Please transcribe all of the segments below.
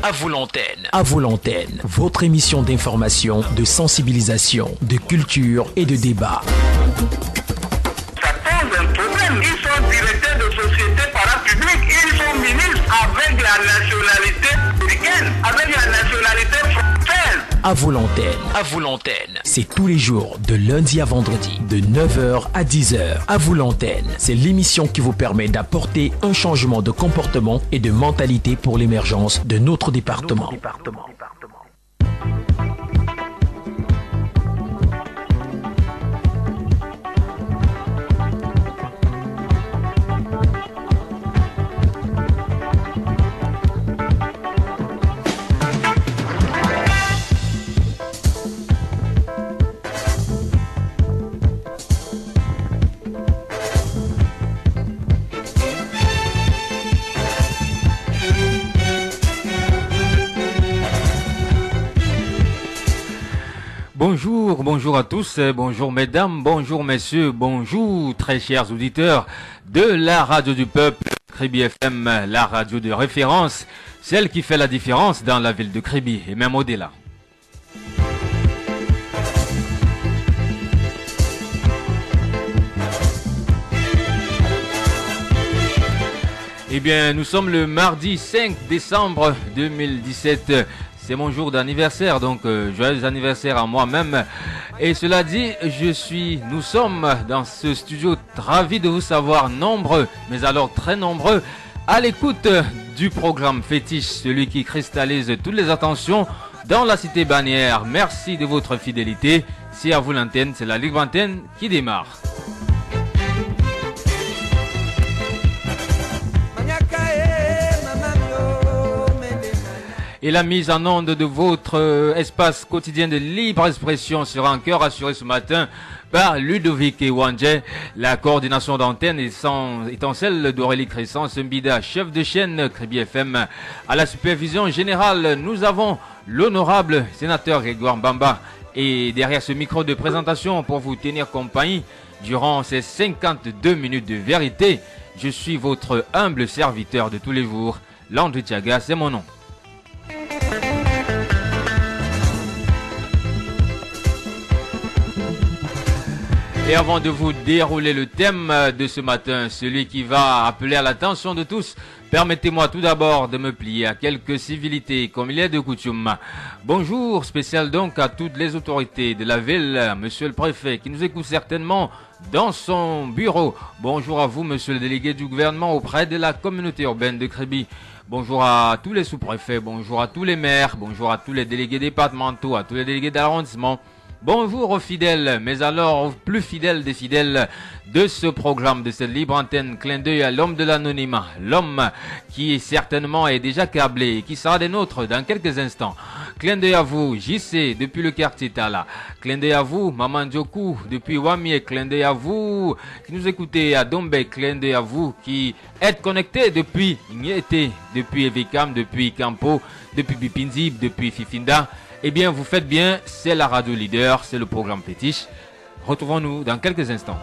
À vous l'antenne. À vous l'antenne. Votre émission d'information, de sensibilisation, de culture et de débat. Ça pose un problème. Ils sont directeurs de sociétés parapubliques. Ils sont ministres avec la nationalité américaine, avec la nationalité française. À vous l'antenne. À vous l'antenne. C'est tous les jours, de lundi à vendredi, de 9h à 10h. À vous l'antenne. C'est l'émission qui vous permet d'apporter un changement de comportement et de mentalité pour l'émergence de notre département. Bonjour à tous, bonjour mesdames, bonjour messieurs, bonjour très chers auditeurs de la radio du peuple, Kribi FM, la radio de référence, celle qui fait la différence dans la ville de Kribi et même au-delà. Eh bien, nous sommes le mardi 5 décembre 2017. C'est mon jour d'anniversaire, donc joyeux anniversaire à moi-même. Et cela dit, nous sommes dans ce studio ravis de vous savoir nombreux, mais alors très nombreux, à l'écoute du programme Fétiche, celui qui cristallise toutes les attentions dans la cité bannière. Merci de votre fidélité. C'est à vous l'antenne, c'est la libre antenne qui démarre. Et la mise en onde de votre espace quotidien de libre expression sera encore assurée ce matin par Ludovic Ewanje, la coordination d'antenne étant celle d'Aurélie Crescent Mbida, chef de chaîne Kribi FM. À la supervision générale, nous avons l'honorable sénateur Grégoire Mbamba. Et derrière ce micro de présentation pour vous tenir compagnie durant ces 52 minutes de vérité, je suis votre humble serviteur de tous les jours. Landry Tiaga, c'est mon nom. Et avant de vous dérouler le thème de ce matin, celui qui va appeler à l'attention de tous, permettez-moi tout d'abord de me plier à quelques civilités comme il est de coutume. Bonjour spécial donc à toutes les autorités de la ville, monsieur le préfet qui nous écoute certainement dans son bureau. Bonjour à vous monsieur le délégué du gouvernement auprès de la communauté urbaine de Kribi. Bonjour à tous les sous-préfets, bonjour à tous les maires, bonjour à tous les délégués départementaux, à tous les délégués d'arrondissement. Bonjour aux fidèles, mais alors aux plus fidèles des fidèles de ce programme, de cette libre antenne. Clin d'œil à l'homme de l'anonymat, l'homme qui certainement est déjà câblé et qui sera des nôtres dans quelques instants. Clin d'œil à vous, JC, depuis le quartier Tala. Clin d'œil à vous, Maman Djokou, depuis Wamié. Clin d'œil à vous qui nous écoutez à Dombe. Clin d'œil à vous qui êtes connectés depuis Niété, depuis Evikam, depuis Campo, depuis Bipinzi, depuis Fifinda. Eh bien, vous faites bien, c'est la radio leader, c'est le programme Fétiche. Retrouvons-nous dans quelques instants.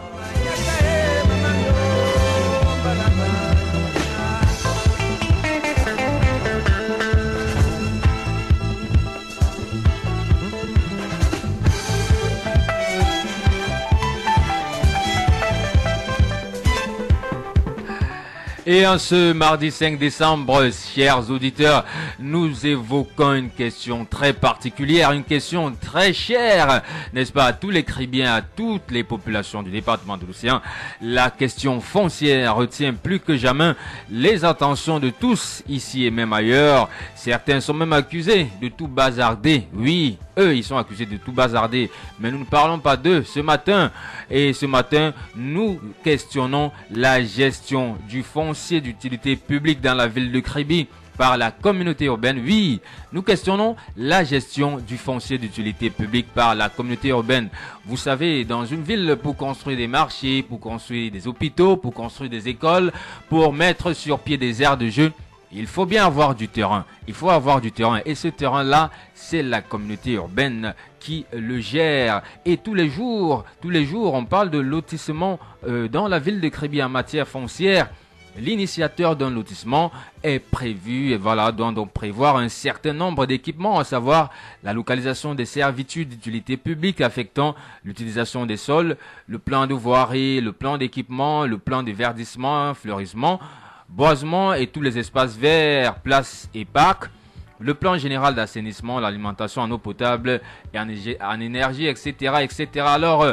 Et en ce mardi 5 décembre, chers auditeurs, nous évoquons une question très particulière, une question très chère, n'est-ce pas, à tous les Kribiens, à toutes les populations du département de l'Océan. La question foncière retient plus que jamais les attentions de tous, ici et même ailleurs. Certains sont même accusés de tout bazarder. Oui, eux, ils sont accusés de tout bazarder. Mais nous ne parlons pas d'eux ce matin. Et ce matin, nous questionnons la gestion du foncier d'utilité publique dans la ville de Kribi par la communauté urbaine. Oui, nous questionnons la gestion du foncier d'utilité publique par la communauté urbaine. Vous savez, dans une ville, pour construire des marchés, pour construire des hôpitaux, pour construire des écoles, pour mettre sur pied des aires de jeu, il faut bien avoir du terrain. Il faut avoir du terrain. Et ce terrain-là, c'est la communauté urbaine qui le gère. Et tous les jours, on parle de lotissement dans la ville de Kribi en matière foncière. l'initiateur d'un lotissement est prévu et voilà, doit donc prévoir un certain nombre d'équipements, à savoir la localisation des servitudes d'utilité publique affectant l'utilisation des sols, le plan de voirie, le plan d'équipement, le plan de verdissement, fleurissement, boisement et tous les espaces verts, places et parcs, le plan général d'assainissement, l'alimentation en eau potable et en énergie, etc., etc. Alors,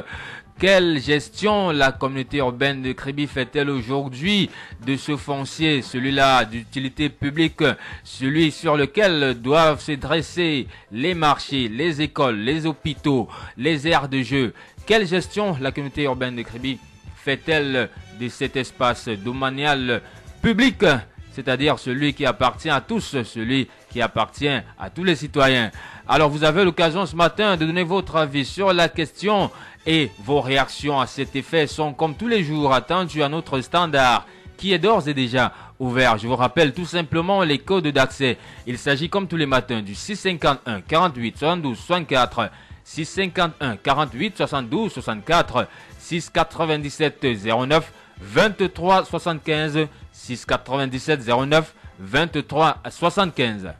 quelle gestion la communauté urbaine de Kribi fait-elle aujourd'hui de ce foncier, celui-là d'utilité publique, celui sur lequel doivent se dresser les marchés, les écoles, les hôpitaux, les aires de jeu? Quelle gestion la communauté urbaine de Kribi fait-elle de cet espace domanial public, c'est-à-dire celui qui appartient à tous, celui qui appartient à tous les citoyens? Alors vous avez l'occasion ce matin de donner votre avis sur la question et vos réactions à cet effet sont comme tous les jours attendues à notre standard qui est d'ores et déjà ouvert. Je vous rappelle tout simplement les codes d'accès. Il s'agit comme tous les matins du 651 48 72 64, 651 48 72 64, 697 09 23 75, 697 09 23 75.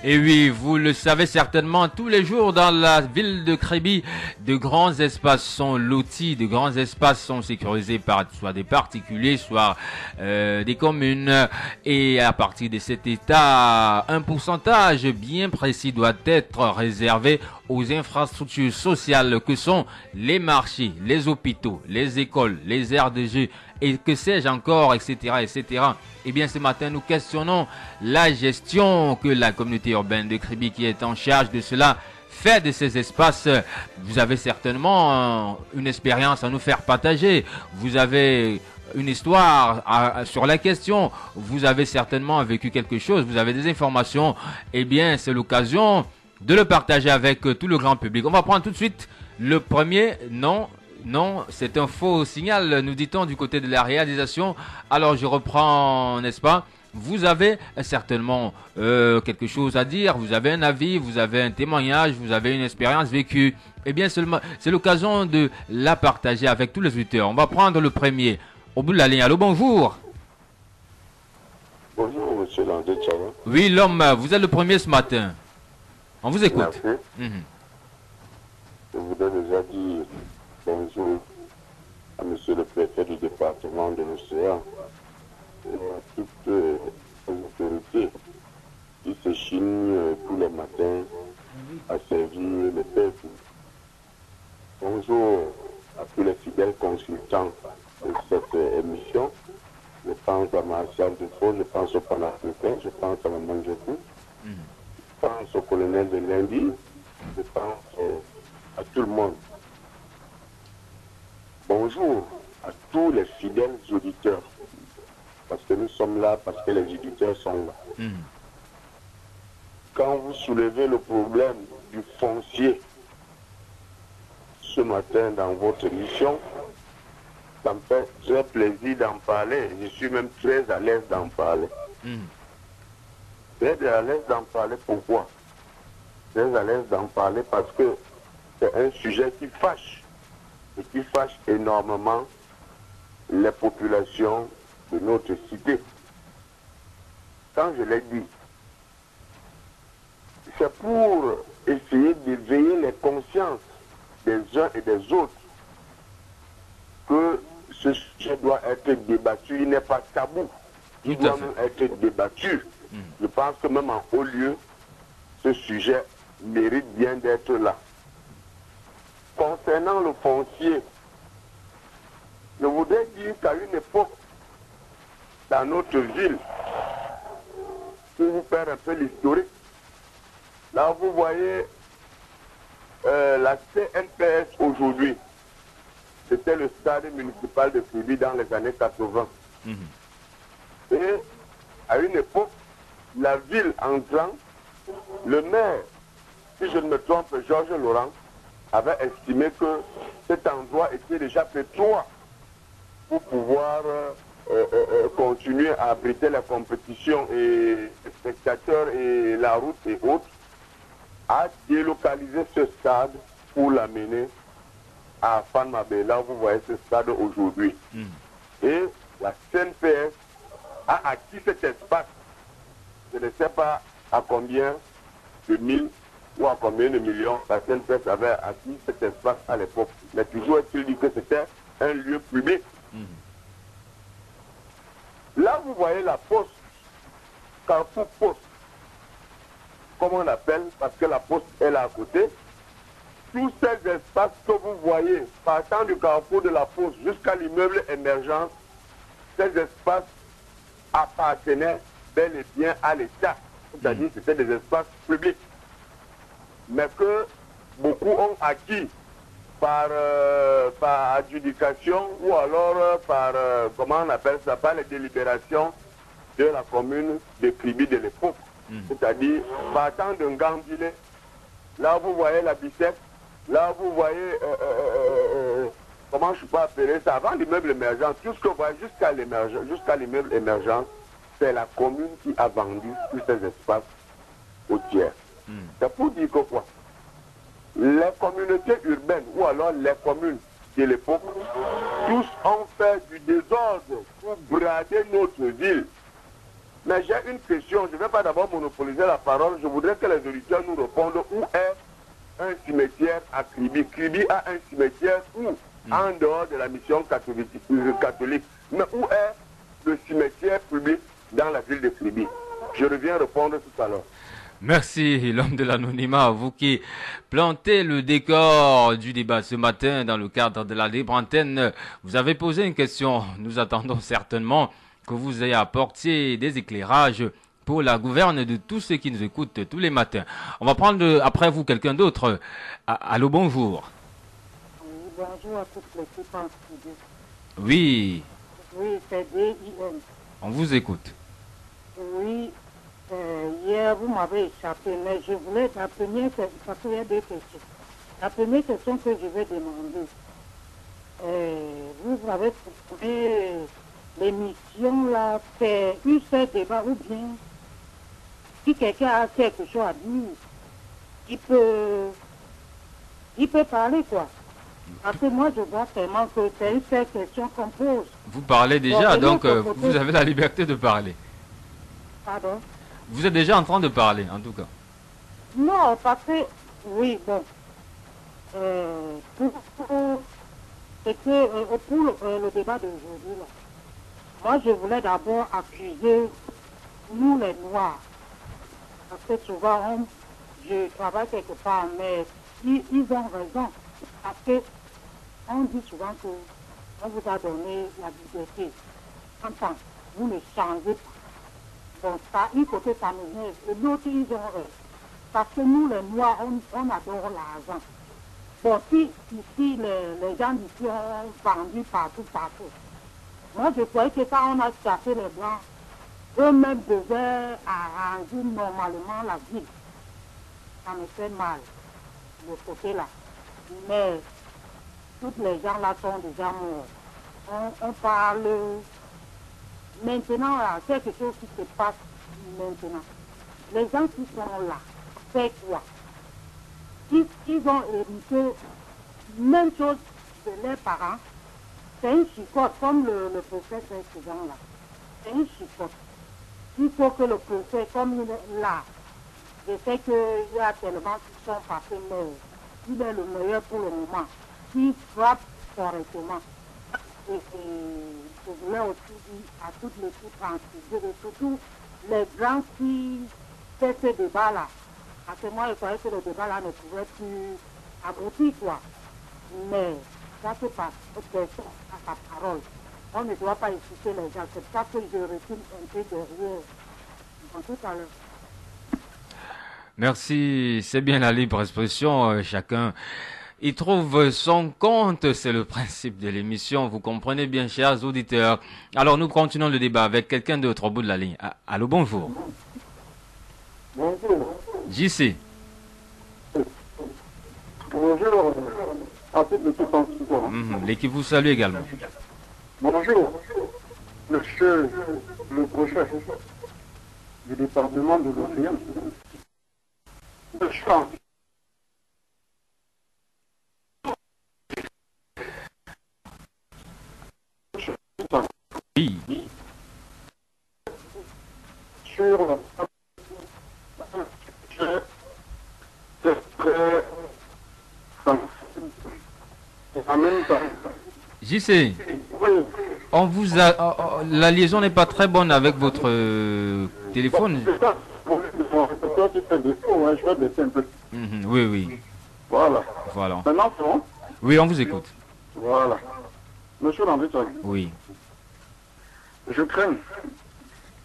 Et oui, vous le savez certainement, tous les jours dans la ville de Kribi, de grands espaces sont lotis, de grands espaces sont sécurisés par soit des particuliers, soit des communes. Et à partir de cet état, un pourcentage bien précis doit être réservé aux infrastructures sociales que sont les marchés, les hôpitaux, les écoles, les aires de jeu et que sais-je encore, etc., etc. Eh bien, ce matin, nous questionnons la gestion que la communauté urbaine de Kribi, qui est en charge de cela, fait de ces espaces. Vous avez certainement une expérience à nous faire partager. Vous avez une histoire sur la question. Vous avez certainement vécu quelque chose. Vous avez des informations. Eh bien, c'est l'occasion de le partager avec tout le grand public. On va prendre tout de suite le premier nom. Non, c'est un faux signal, nous dit-on du côté de la réalisation. Alors je reprends, n'est-ce pas? Vous avez certainement quelque chose à dire, vous avez un avis, vous avez un témoignage, vous avez une expérience vécue. Eh bien, c'est l'occasion de la partager avec tous les auditeurs. On va prendre le premier. Au bout de la ligne, allô, bonjour. Bonjour, monsieur Landé Tchawa. Oui, l'homme, vous êtes le premier ce matin. On vous écoute. Merci. Je voudrais déjà dire bonjour à monsieur le préfet du département de l'Océan et à toutes les autorités qui se chignent tous les matins à servir le peuple. Bonjour à tous les fidèles consultants de cette émission. Je pense à Martial Dufault, je pense au Panafricain, je pense à Maman Djekou, je pense au colonel de Lundi, je pense à tout le monde. Bonjour à tous les fidèles auditeurs, parce que nous sommes là, parce que les auditeurs sont là. Quand vous soulevez le problème du foncier ce matin dans votre émission, ça me fait très plaisir d'en parler. Je suis même très à l'aise d'en parler. Très à l'aise d'en parler, pourquoi? Très à l'aise d'en parler parce que c'est un sujet qui fâche. Et qui fâche énormément les populations de notre cité. Quand je l'ai dit, c'est pour essayer d'éveiller les consciences des uns et des autres que ce sujet doit être débattu. Il n'est pas tabou. Il doit même être débattu. Je pense que même en haut lieu, ce sujet mérite bien d'être là. Concernant le foncier, je voudrais dire qu'à une époque, dans notre ville, pour vous faire un peu l'historique, là vous voyez la CNPS aujourd'hui, c'était le stade municipal de Kribi dans les années 80. Et à une époque, la ville entrant, le maire, si je ne me trompe, Georges Laurent, avait estimé que cet endroit était déjà pétroit pour pouvoir continuer à abriter la compétition et les spectateurs et la route et autres, a délocalisé ce stade pour l'amener à Fanmabé. Là, vous voyez ce stade aujourd'hui. Et la CNPS a acquis cet espace. Je ne sais pas à combien de mille ou à combien de millions la CNPS avait acquis cet espace à l'époque. Mais toujours est-il dit que c'était un lieu public. Là, vous voyez la poste, Carrefour Poste, comme on l'appelle, parce que la poste est là à côté. Tous ces espaces que vous voyez, partant du carrefour de la poste jusqu'à l'immeuble émergence, ces espaces appartenaient bel et bien à l'État. C'est-à-dire que c'était des espaces publics. Mais que beaucoup ont acquis par adjudication ou alors par, comment on appelle ça, par les délibérations de la commune de Kribi de l'époque. C'est-à-dire, partant d'un Gambile, là vous voyez la Bicêtre, là vous voyez, comment je peux appeler ça, avant l'immeuble émergent, tout ce que vous voyez jusqu'à l'immeuble émergent, c'est la commune qui a vendu tous ces espaces aux tiers. C'est pour dire que quoi? Les communautés urbaines ou alors les communes de l'époque, tous ont fait du désordre pour brader notre ville. Mais j'ai une question, je ne vais pas d'abord monopoliser la parole, je voudrais que les auditeurs nous répondent où est un cimetière à Kribi. Kribi a un cimetière où, en dehors de la mission catholique, mais où est le cimetière public dans la ville de Kribi? Je reviens répondre tout à l'heure. Merci, l'homme de l'anonymat, vous qui plantez le décor du débat ce matin dans le cadre de la libre antenne. Vous avez posé une question. Nous attendons certainement que vous ayez apporté des éclairages pour la gouverne de tous ceux qui nous écoutent tous les matins. On va prendre après vous quelqu'un d'autre. Allô, bonjour. Oui, bonjour à toutes les équipes en studio. Oui. Oui, c'est DIN. On vous écoute. Oui. Hier, vous m'avez échappé, mais je voulais la première question, parce qu'il y a deux questions. La première question que je vais demander, vous avez trouvé l'émission là, c'est un seul débat ou bien si quelqu'un a quelque chose à dire, il peut parler quoi. Parce que moi je vois tellement que c'est une seule question qu'on pose. Vous parlez déjà, donc vous avez la liberté de parler. Pardon? Vous êtes déjà en train de parler, en tout cas. Non, parce que, oui, bon, pour le débat d'aujourd'hui, moi je voulais d'abord accuser nous les Noirs. Parce que souvent, je travaille quelque part, mais ils ont raison. Parce que on dit souvent que on vous a donné la liberté. Enfin, vous ne changez pas. Bon, ça, un côté ça nous aide, et l'autre ils ont raison. Parce que nous les Noirs, on adore l'argent. Bon, si ici les gens d'ici ont vendu partout. Moi je croyais que quand on a chassé les Blancs, eux-mêmes devaient arranger normalement la ville. Ça me fait mal, de ce côté-là. Mais tous les gens là sont déjà morts. On parle maintenant, là, quelque chose qui se passe maintenant. Les gens qui sont là, c'est quoi? Ils ont hérité même chose de leurs parents. C'est une chicotte, comme le prophète est souvent là. C'est une chicotte. Il faut que le prophète, comme il est là, je sais qu'il y a tellement qui sont passés, mais il est le meilleur pour le moment. Il frappe correctement. Et je voulais aussi dire à toutes les équipes en studio, et surtout les gens qui fait ce débat-là. Parce que moi, je croyais que le débat-là ne pouvait plus aboutir, quoi. Mais ça se passe, personne à sa parole. On ne doit pas écouter les gens. C'est ça que je recule un peu derrière. En tout à l'heure. Merci. C'est bien la libre expression. Chacun y trouve son compte. C'est le principe de l'émission. Vous comprenez bien, chers auditeurs. Alors, nous continuons le débat avec quelqu'un d'autre au bout de la ligne. Allô, bonjour. Bonjour. JC. Bonjour. À toute l'équipe en studio. L'équipe vous salue également. Bonjour. Le Monsieur le prochain du département de l'Océan, je pense Oui. sur c'est très sensible. Et en même temps, JC, oui, on vous a, la liaison n'est pas très bonne avec votre téléphone. c'est ça. Pour mon répertoire qui fait défaut, hein, je vais baisser un peu. Oui, oui. Voilà. Voilà. Maintenant, c'est bon? Oui, on vous écoute. Voilà. Monsieur Landry, Oui. je crains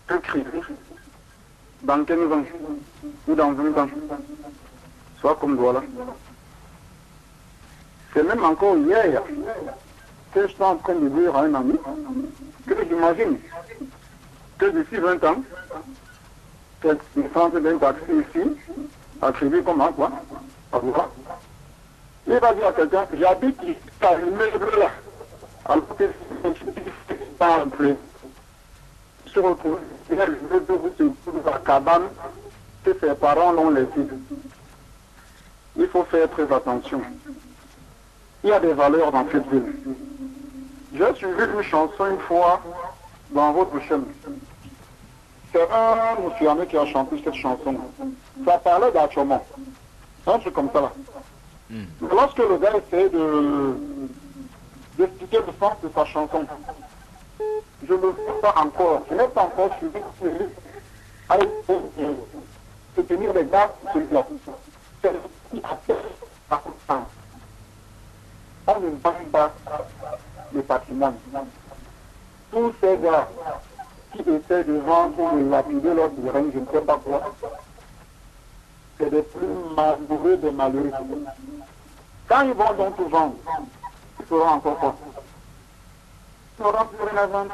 que Christ, dans 15 ans ou dans 20 ans, soit comme voilà. C'est même encore hier que je suis en train de dire à un ami que j'imagine que d'ici 20 ans, une France d'un taxi ici, attribué comme à quoi? À quoi? Il va dire à quelqu'un, j'habite ici, à l'immeuble là. Alors que c'est pas un peu. Se retrouver, il y a l'immeuble où se trouve la cabane que ses parents l'ont laissé. Il faut faire très attention. Il y a des valeurs dans cette ville. J'ai suivi une chanson une fois dans votre chaîne. C'est un monsieur qui a chanté cette chanson. Ça parlait d'Achomon. Un truc comme ça là. Lorsque le gars essayait d'expliquer le sens de sa chanson, je ne le sais pas encore. Je n'ai pas encore suivi à soutenir les gars sur le plan. C'est ce qui appelle la constance. On ne vend pas le patrimoine. Tous ces gars qui essaient de vendre ou de lapider leur terrain, je ne sais pas quoi, c'est des plus malheureux des malheureux. Quand ils vont donc tout vendre, ils seront encore quoi? Ils n'auront plus rien à vendre.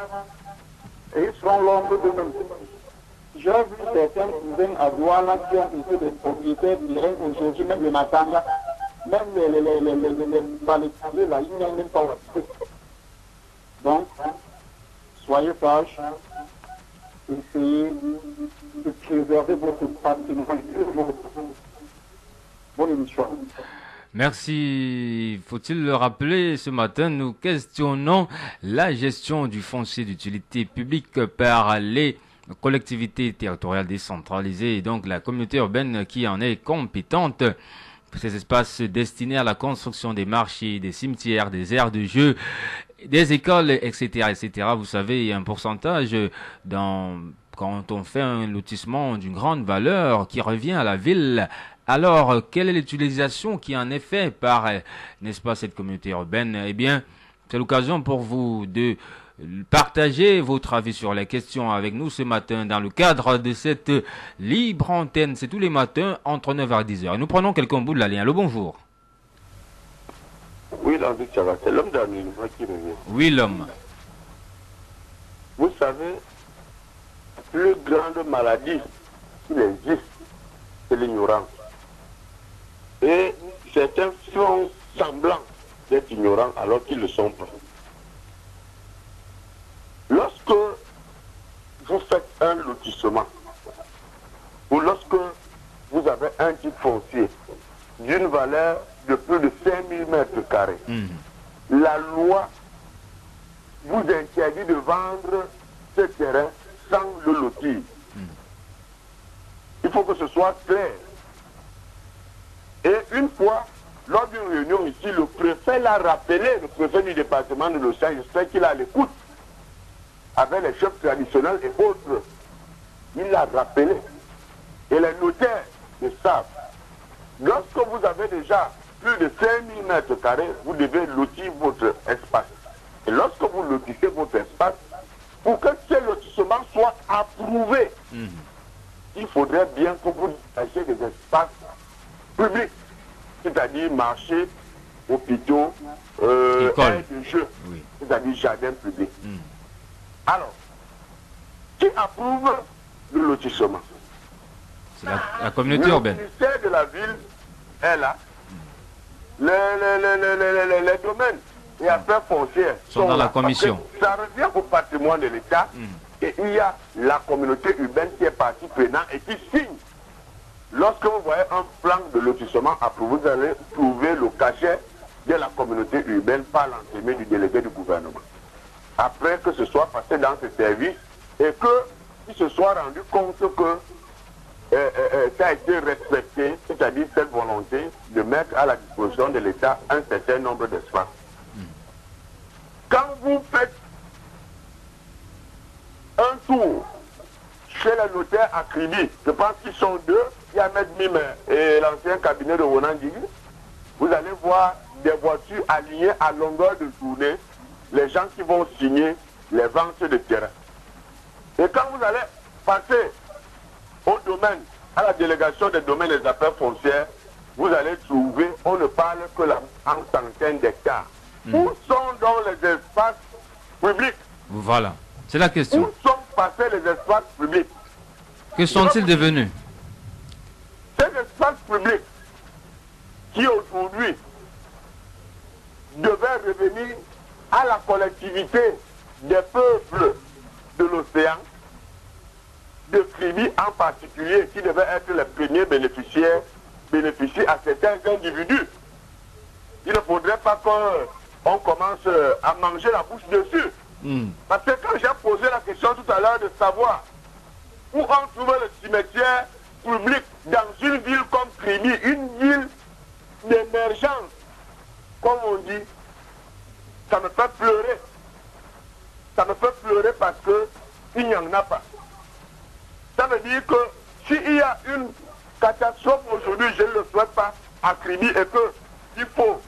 Et ils seront l'ombre d'eux-mêmes. J'ai vu certains cousins à Douala qui ont été des propriétaires de terrain aujourd'hui, même le Matanga, même les palais là, ils n'ont même pas reçu. Donc, soyez sages, essayez de préserver votre patrimoine. Bonne émission. Merci. Faut-il le rappeler, ce matin, nous questionnons la gestion du foncier d'utilité publique par les collectivités territoriales décentralisées et donc la communauté urbaine qui en est compétente. Ces espaces destinés à la construction des marchés, des cimetières, des aires de jeu, des écoles, etc., etc. Vous savez, il y a un pourcentage quand on fait un lotissement d'une grande valeur qui revient à la ville. Alors, quelle est l'utilisation qui en est faite par, n'est-ce pas, cette communauté urbaine? Eh bien, c'est l'occasion pour vous de partager votre avis sur les questions avec nous ce matin dans le cadre de cette libre antenne. C'est tous les matins entre 9h et 10h. Et nous prenons quelqu'un au bout de la ligne. Allô, bonjour. Oui, Landry, c'est l'homme d'Anilva qui revient. Oui, l'homme. Vous savez, la plus grande maladie qui existe, c'est l'ignorance. Et certains font semblant d'être ignorants alors qu'ils ne le sont pas. Lorsque vous faites un lotissement, ou lorsque vous avez un titre foncier d'une valeur de plus de 5000 mètres carrés, la loi vous interdit de vendre ce terrain sans le lotir. Il faut que ce soit clair. Et une fois, lors d'une réunion ici, le préfet l'a rappelé, le préfet du département de l'Océan, j'espère qu'il a l'écoute, avec les chefs traditionnels et autres. Il l'a rappelé. Et les notaires le savent. Lorsque vous avez déjà plus de 5000 mètres carrés, vous devez lotir votre espace. Et lorsque vous lotissez votre espace, pour que ce lotissement soit approuvé, il faudrait bien que vous achetiez des espaces publics, c'est-à-dire marchés, hôpitaux, aires de jeu, c'est-à-dire jardins publics. Alors, qui approuve le lotissement? C'est la communauté urbaine. Le ministère de la ville est là. Les domaines et affaires foncières sont dans la commission. Ça revient au patrimoine de l'État et il y a la communauté urbaine qui est partie prenante et qui signe. Lorsque vous voyez un plan de lotissement approuvé, vous allez trouver le cachet de la communauté urbaine par l'entremise du délégué du gouvernement. Après que ce soit passé dans ce service et qu'il se soit rendu compte que ça a été respecté, c'est-à-dire cette volonté de mettre à la disposition de l'État un certain nombre d'espaces. Quand vous faites un tour chez les notaires à Kribi, je pense qu'ils sont deux, il y a Maître Mime et l'ancien cabinet de Ronan Digui, vous allez voir des voitures alignées à longueur de journée, les gens qui vont signer les ventes de terrain. Et quand vous allez passer au domaine, à la délégation des domaines et des affaires foncières, vous allez trouver, on ne parle que en centaines d'hectares. Où sont donc les espaces publics? Voilà, c'est la question. Où sont passés les espaces publics? Que sont-ils devenus? Ces espaces publics qui aujourd'hui devaient revenir à la collectivité des peuples de l'océan, de Kribi en particulier, qui devaient être les premiers bénéficiaires, bénéficient à certains individus. Il ne faudrait pas qu'on commence à manger la bouche dessus. Parce que quand j'ai posé la question tout à l'heure de savoir où on trouve le cimetière public dans une ville comme Kribi, une ville d'émergence, comme on dit, ça me fait pleurer. Ça me fait pleurer parce qu'il n'y en a pas. Ça veut dire que s'il y a une catastrophe aujourd'hui, je ne le souhaite pas, à Kribi, et qu'il faut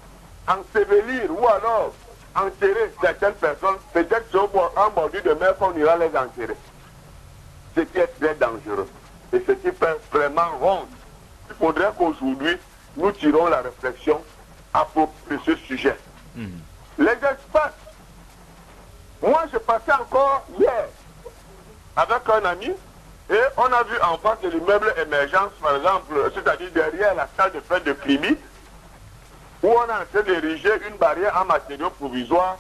ensevelir ou alors enterrer certaines personnes, peut-être sur un bordure de mer qu'on ira les enterrer. Ce qui est très dangereux. Et ce qui fait vraiment honte. Il faudrait qu'aujourd'hui, nous tirons la réflexion à propos de ce sujet. Les espaces. Moi, je passais encore hier avec un ami et on a vu en face de l'immeuble Émergence, par exemple, c'est-à-dire derrière la salle de fête de Kribi, où on a en train d'ériger une barrière en matériaux provisoires.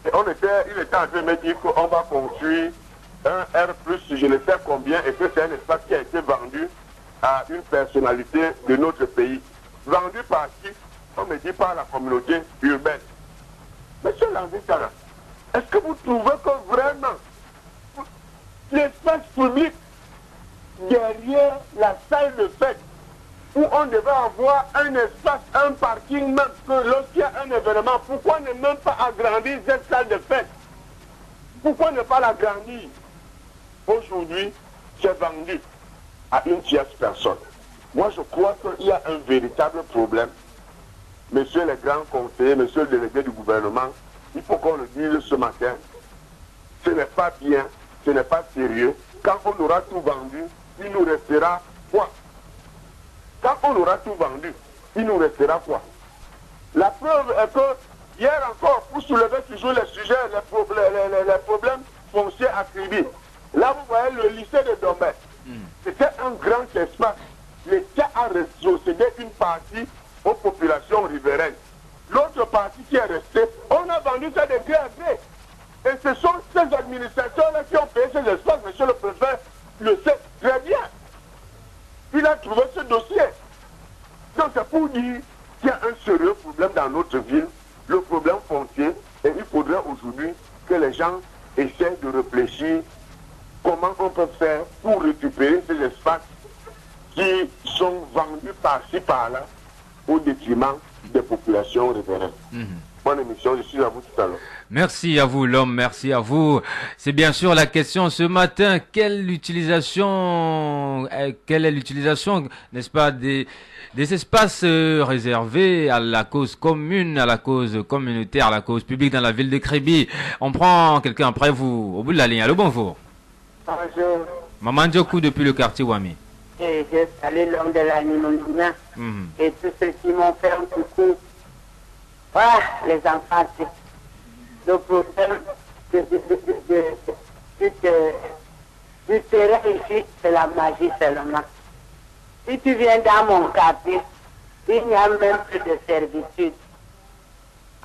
Et il était en train de me dire qu'on va construire un R+, je ne sais combien, et que c'est un espace qui a été vendu à une personnalité de notre pays. Vendu par qui? On me dit par la communauté urbaine. Monsieur Landitana, est-ce que vous trouvez que vraiment l'espace public derrière la salle de fête, où on devait avoir un espace, un parking même, que lorsqu'il y a un événement, pourquoi ne même pas agrandir cette salle de fête? Pourquoi ne pas l'agrandir? Aujourd'hui, c'est vendu à une tierce personne. Moi, je crois qu'il y a un véritable problème. Monsieur les grands conseillers, monsieur le délégué du gouvernement, il faut qu'on le dise ce matin. Ce n'est pas bien, ce n'est pas sérieux. Quand on aura tout vendu, il nous restera quoi? Quand on aura tout vendu, il nous restera quoi? La preuve est que hier encore, pour soulever toujours les sujets, les problèmes fonciers à Kribi, là vous voyez le lycée de Dombé. C'était un grand espace. L'État a retrocédé une partie aux populations riveraines. L'autre partie qui est restée, on a vendu ça de gré à gré. Et ce sont ces administrateurs-là qui ont payé ces espaces. Monsieur le préfet le sait très bien. Il a trouvé ce dossier. Donc c'est pour dire qu'il y a un sérieux problème dans notre ville, le problème foncier, et il faudrait aujourd'hui que les gens essaient de réfléchir comment on peut faire pour récupérer ces espaces qui sont vendus par-ci par-là au détriment des populations riveraines. Bonne émission, je suis à vous tout à l'heure. Merci à vous l'homme, merci à vous. C'est bien sûr la question ce matin, quelle est l'utilisation, n'est-ce pas, des espaces réservés à la cause commune, à la cause communautaire, à la cause publique dans la ville de Kribi. On prend quelqu'un après vous, au bout de la ligne. Allô, bonjour. Bonjour. Maman Djokou depuis le quartier Wami. Et je salue l'homme de la Nimondina et tous ceux qui m'ont fait un coucou. Voilà, les enfants, le problème du terrain ici, c'est la magie seulement. Si tu viens dans mon quartier, il n'y a même plus de servitude.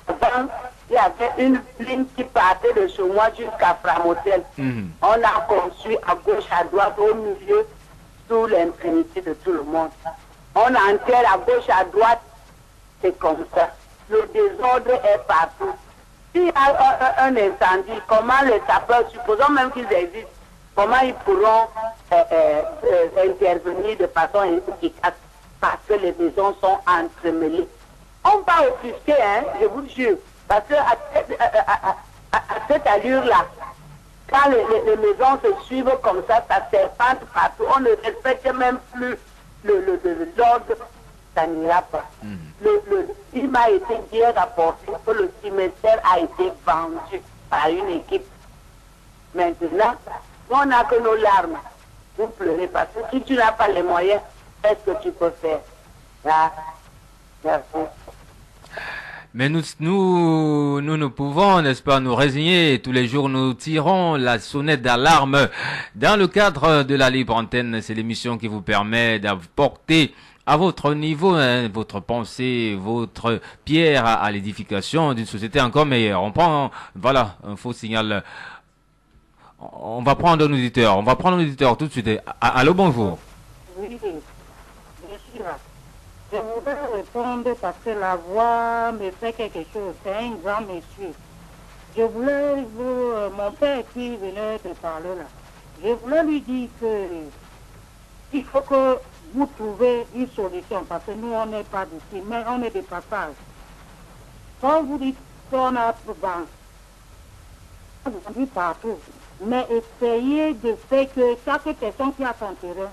Avant, il y avait une ligne qui partait de chez moi jusqu'à Framotel. On a construit à gauche, à droite, au milieu, sous l'impunité de tout le monde. On enterre à gauche, à droite, c'est comme ça. Le désordre est partout. S'il y a un incendie, comment les sapeurs, supposons même qu'ils existent, comment ils pourront intervenir de façon efficace parce que les maisons sont entremêlées. On va offusquer, hein, je vous jure, parce que à cette allure-là, quand les maisons se suivent comme ça serpente partout, on ne respecte même plus l'ordre, ça n'ira pas. Il m'a été bien rapporté que le cimetière a été vendu par une équipe. Maintenant, on n'a que nos larmes. Vous pleurez parce que si tu n'as pas les moyens, qu'est-ce que tu peux faire? Là, merci. Mais nous pouvons, n'est-ce pas, nous résigner. Tous les jours, nous tirons la sonnette d'alarme. Dans le cadre de la libre antenne, c'est l'émission qui vous permet d'apporter à votre niveau, hein, votre pensée, votre pierre à l'édification d'une société encore meilleure. On prend, voilà, un faux signal. On va prendre un auditeur. On va prendre un auditeur tout de suite. Allô, bonjour. Oui, je suis là. Je voudrais répondre parce que la voix me fait quelque chose. C'est un grand monsieur. Je voulais mon père qui venait de parler là. Je voulais lui dire que il faut que vous trouvez une solution parce que nous on n'est pas d'ici, mais on est de passage. Quand vous dites qu'on a vendu partout, mais essayez de faire que chaque personne qui a son terrain,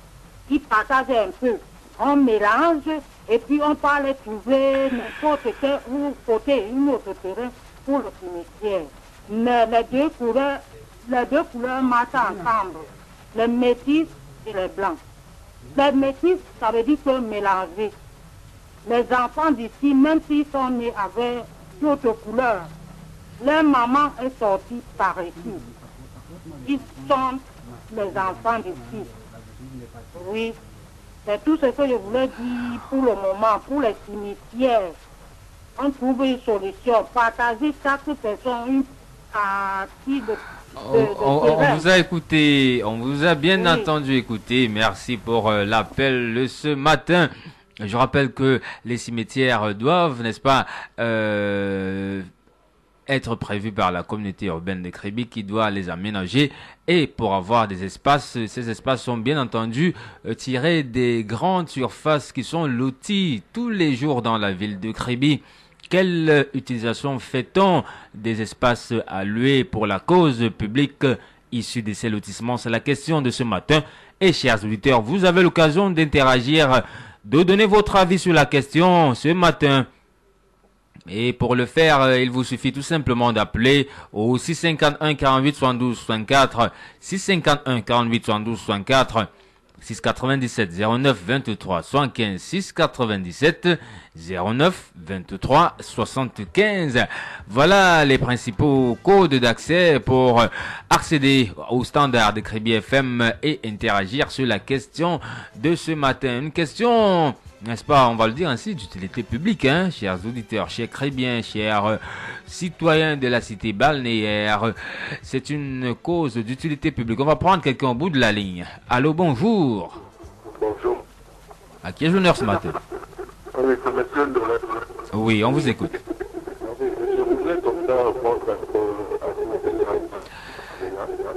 qui partage un peu, on mélange et puis on peut aller trouver n'importe quel ou côté une autre terrain pour le cimetière. Mais les deux couleurs marchent ensemble, les métis et les blancs. Les métis, ça veut dire que mélanger. Les enfants d'ici, même s'ils sont nés avec d'autres couleurs, leur maman est sortie par ici. Ils sont les enfants d'ici. Oui, c'est tout ce que je voulais dire pour le moment, pour les cimetières. On trouve une solution, partager chaque personne une partie de on vous a écouté, on vous a bien entendu écouter. Merci pour l'appel ce matin. Je rappelle que les cimetières doivent, n'est-ce pas, être prévus par la communauté urbaine de Kribi qui doit les aménager et pour avoir des espaces, ces espaces sont bien entendu tirés des grandes surfaces qui sont loties tous les jours dans la ville de Kribi. Quelle utilisation fait-on des espaces alloués pour la cause publique issue de ces lotissements? C'est la question de ce matin. Et chers auditeurs, vous avez l'occasion d'interagir, de donner votre avis sur la question ce matin. Et pour le faire, il vous suffit tout simplement d'appeler au 651 48 72 64, 651 48 72 64, 697 09 23 75, 697 09 23 75. Voilà les principaux codes d'accès pour accéder au standard de Kribi FM et interagir sur la question de ce matin. Une question, n'est-ce pas, on va le dire ainsi, d'utilité publique, hein, chers auditeurs, chers Kribiens, chers citoyens de la cité balnéaire. C'est une cause d'utilité publique. On va prendre quelqu'un au bout de la ligne. Allô, bonjour. Bonjour. À qui ai-je l'honneur ce matin? Oui, c'est monsieur Dolé. Oui, on vous écoute. Je voudrais comme ça répondre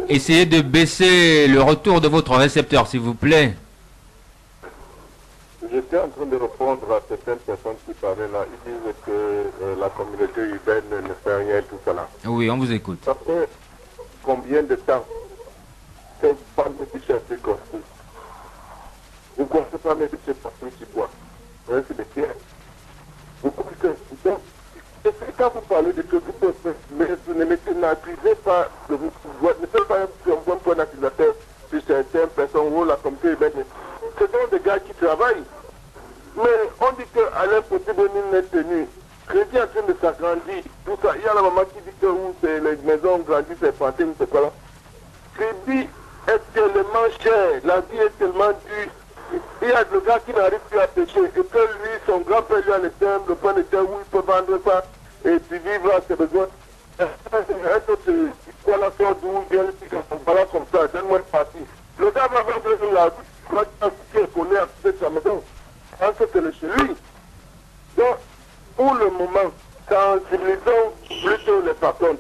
Essayez de baisser le retour de votre récepteur, s'il vous plaît. J'étais en train de répondre à certaines personnes qui parlaient là. Ils disent que la communauté urbaine ne fait rien, tout cela. Oui, on vous écoute. Ça fait combien de temps que vous parlez de chercher construit? Vous ne pensez pas mettre ce construit sur quoi? C'est des pierres. Vous pensez que quand vous parlez de que vous n'accusez pas, ne faites pas un point d'accusateur sur certaines personnes ou la communauté urbaine. Ce sont des gars qui travaillent. Mais on dit qu'Alain Poté-Boni n'est tenu. Crédit en train de s'agrandir. Tout ça. Il y a la maman qui dit que les maisons grandissent, c'est fantôme, c'est quoi là. Crédit est tellement cher. La vie est tellement dure. Il y a des gars qui n'arrivent plus à pêcher. Et que lui, son grand-père lui a le point de terre où il peut vendre ça. et puis vivre à ses besoins. Voilà, d'où vient le petit voilà comme ça, donne-moi une partie. Le gars va faire de la qu'il connaît à côté de sa maison. Parce que c'est le chez lui. Donc, pour le moment, sensibilisons plutôt les personnes.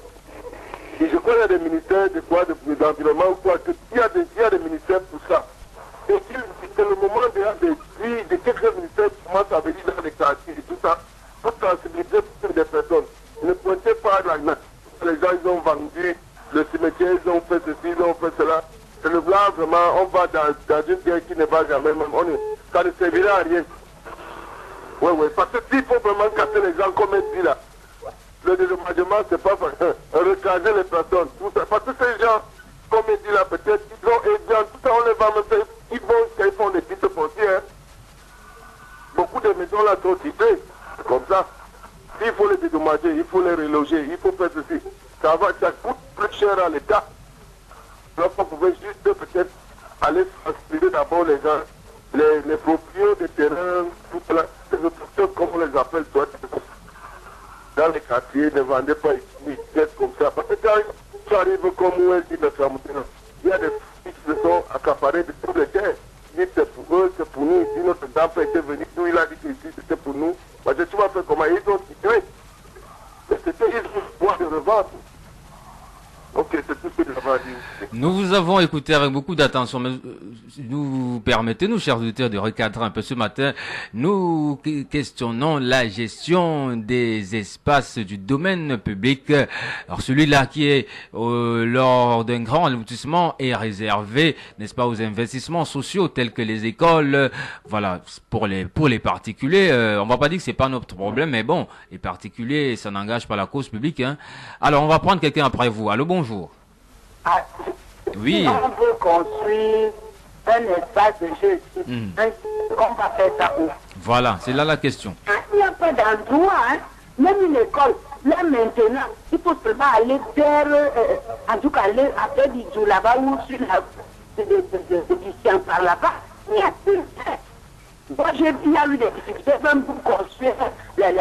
Et je connais des ministères de quoi, d'environnement ou quoi, il y a des ministères pour ça. Et c'est le moment de quelques ministères qui commencent à venir dans les quartiers et tout ça, pour sensibiliser des personnes. Ne pointez pas la main. Les gens, ils ont vendu le cimetière, ils ont fait ceci, ils ont fait cela. Et le blanc, vraiment, on va dans une guerre qui ne va jamais, même. Ça ne servira à rien. Oui, oui, parce que s'il faut vraiment casser les gens comme elle dit là, le dédommagement, c'est pas recaser les personnes, tout ça. Parce que ces gens, comme il dit là, peut-être, ils ont aidé, tout ça, on les va mettre, ils font des petites frontières. Beaucoup de maisons là sont citées, comme ça. S'il faut les dédommager, il faut les reloger, il faut faire ceci. Ça coûte plus cher à l'État. Donc on pouvait juste peut-être aller sensibiliser d'abord les gens, les propriétaires des terrains, tout cela, les autochtones comme on les appelle, toi, dans les quartiers, ne vendez pas ici, comme ça. Parce que quand ça arrive comme où elle dit notre montagne, il y a des filles qui se sont accaparées de toutes les terres. Il dit c'est pour eux, c'est pour nous. Ici, notre dame était venue, nous il a dit que ici c'était pour nous. Parce que tu vas faire comment ils ont quitté. Mais c'était ils ont le droit de revendre. Ok, c'est tout ce que je vais dire. Nous vous avons écouté avec beaucoup d'attention, mais nous permettez, nous, chers auditeurs, de recadrer un peu ce matin. Nous questionnons la gestion des espaces du domaine public. Alors celui-là qui est lors d'un grand lotissement est réservé, n'est-ce pas, aux investissements sociaux tels que les écoles. Voilà, pour les particuliers, on va pas dire que c'est pas notre problème, mais bon, les particuliers, ça n'engage pas la cause publique. Hein. Alors on va prendre quelqu'un après vous. Allô, bonjour. Ah, oui. Si on veut construire un espace de jeu, on va faire ça où? Voilà, c'est là la question. Il n'y a pas d'endroit, hein. Même une école. Là maintenant, il faut seulement aller vers, en tout cas, aller après Bidou là-bas ou sur la du sien par là-bas. Il n'y a plus. Moi, il y a eu des difficultés même pour construire la